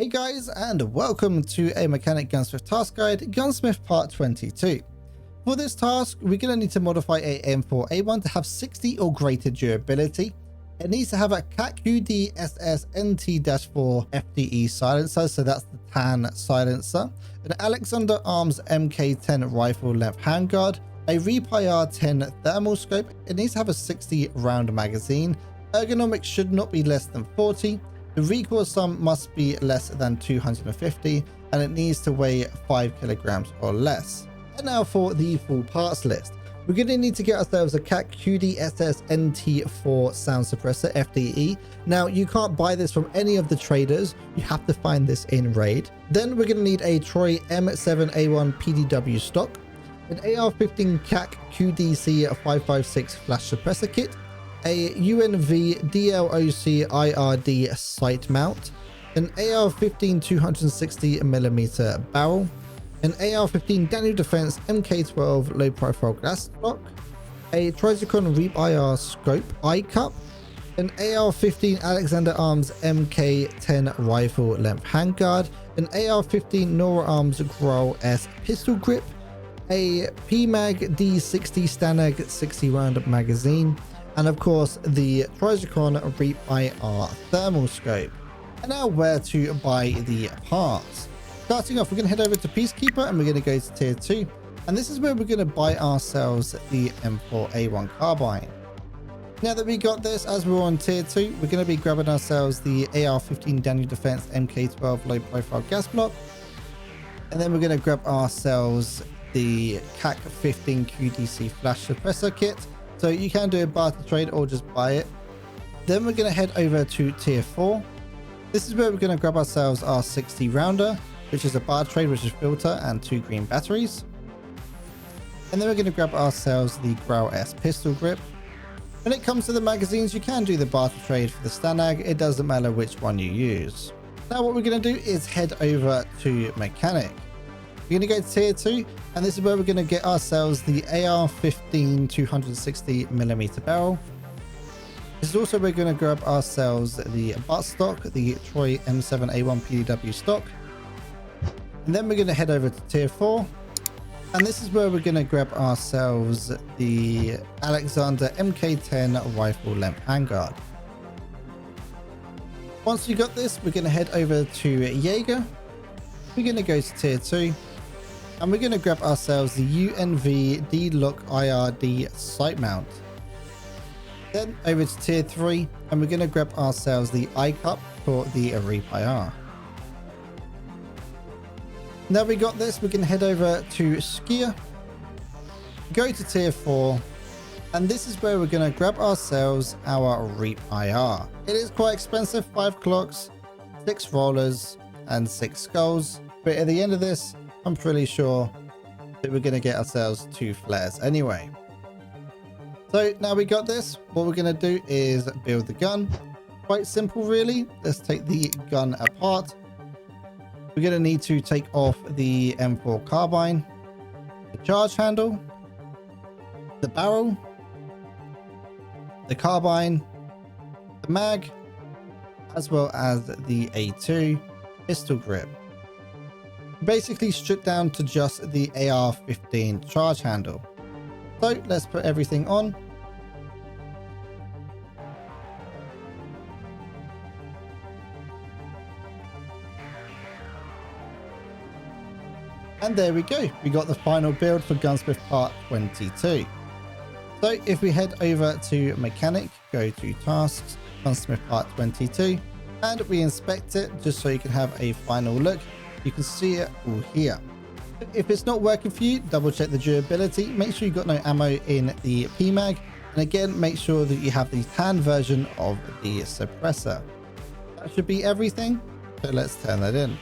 Hey guys, and welcome to a mechanic gunsmith task guide, Gunsmith part 22. For this task, we're going to need to modify a M4A1 to have 60 or greater durability. It needs to have a KAC QDSS NT-4 FDE silencer, so that's the tan silencer, an Alexander Arms MK10 rifle length handguard, a REAP-IR 10 thermal scope. It needs to have a 60 round magazine. Ergonomics should not be less than 40. The recoil sum must be less than 250, and it needs to weigh 5 kilograms or less. And now for the full parts list. We're going to need to get ourselves a KAC QDSS NT-4 sound suppressor FDE. Now, you can't buy this from any of the traders. You have to find this in raid. Then we're going to need a Troy M7A1 PDW stock, an AR-15 KAC QDC-556 flash suppressor kit, a UNV DLOC-IRD sight mount, an AR-15 260mm barrel, an AR-15 Daniel Defense MK12 low profile glass stock, a Trijicon REAP-IR scope eyecup, an AR-15 Alexander Arms MK10 rifle length handguard, an AR-15 Naroh Arms GRAL-S pistol grip, a PMAG D60 STANAG 60 round magazine, and of course the Trijicon REAP-IR thermal scope. And now where to buy the parts. Starting off, we're going to head over to Peacekeeper and we're going to go to tier 2, and this is where we're going to buy ourselves the M4A1 carbine. Now that we got this, as we're on tier 2, we're going to be grabbing ourselves the AR-15 Daniel Defense MK12 low profile gas block, and then we're going to grab ourselves the KAC 15 QDC flash suppressor kit. So you can do a barter trade or just buy it. Then we're going to head over to tier 4. This is where we're going to grab ourselves our 60 rounder, which is a barter trade, which is filter and 2 green batteries. And then we're going to grab ourselves the GRAL-S pistol grip. When it comes to the magazines, you can do the barter trade for the STANAG. It doesn't matter which one you use. Now what we're going to do is head over to mechanic. We're going to go to tier 2, and this is where we're going to get ourselves the AR-15 260mm barrel. This is also where we're going to grab ourselves the butt stock, the Troy M7A1 PDW stock. And then we're going to head over to tier 4, and this is where we're going to grab ourselves the Alexander MK10 rifle length handguard. Once you got this, we're going to head over to Jaeger. We're going to go to tier 2, and we're going to grab ourselves the UNV DLOC-IRD sight mount. Then over to tier 3, and we're going to grab ourselves the eyecup for the REAP-IR. Now we got this, we can head over to Skier, go to tier 4, and this is where we're going to grab ourselves our REAP-IR. It is quite expensive, 5 clocks, 6 rollers, and 6 skulls, but at the end of this, I'm pretty sure that we're going to get ourselves 2 flares anyway. So now we got this, what we're going to do is build the gun. Quite simple really. Let's take the gun apart. We're going to need to take off the M4 carbine, the charge handle, the barrel, the carbine, the mag, as well as the A2 pistol grip. Basically stripped down to just the AR-15 charge handle. So let's put everything on. And there we go. We got the final build for Gunsmith part 22. So if we head over to mechanic, go to tasks, Gunsmith part 22, and we inspect it just so you can have a final look. You can see it all here. If it's not working for you, double check the durability. Make sure you've got no ammo in the PMAG. And again, make sure that you have the tan version of the suppressor. That should be everything. So let's turn that in.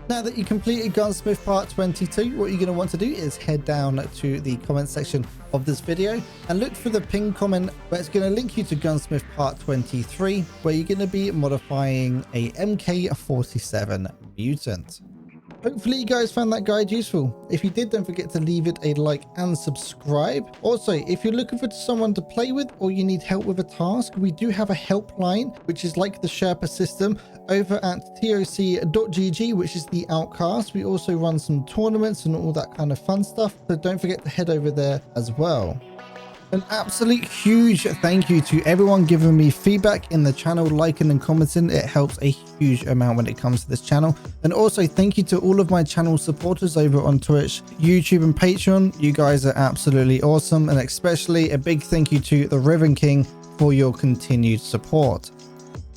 Now that you completed Gunsmith part 22, what you're going to want to do is head down to the comment section of this video and look for the pinned comment where it's going to link you to Gunsmith part 23, where you're going to be modifying a MK47 mutant. Hopefully you guys found that guide useful. If you did, don't forget to leave it a like and subscribe. Also, if you're looking for someone to play with or you need help with a task, we do have a helpline, which is like the Sherpa system, over at toc.gg, which is the Outcast. We also run some tournaments and all that kind of fun stuff, so don't forget to head over there as well. An absolute huge thank you to everyone giving me feedback in the channel, liking and commenting. It helps a huge amount when it comes to this channel. And also thank you to all of my channel supporters over on Twitch, YouTube and Patreon. You guys are absolutely awesome, and especially a big thank you to the Riven King for your continued support.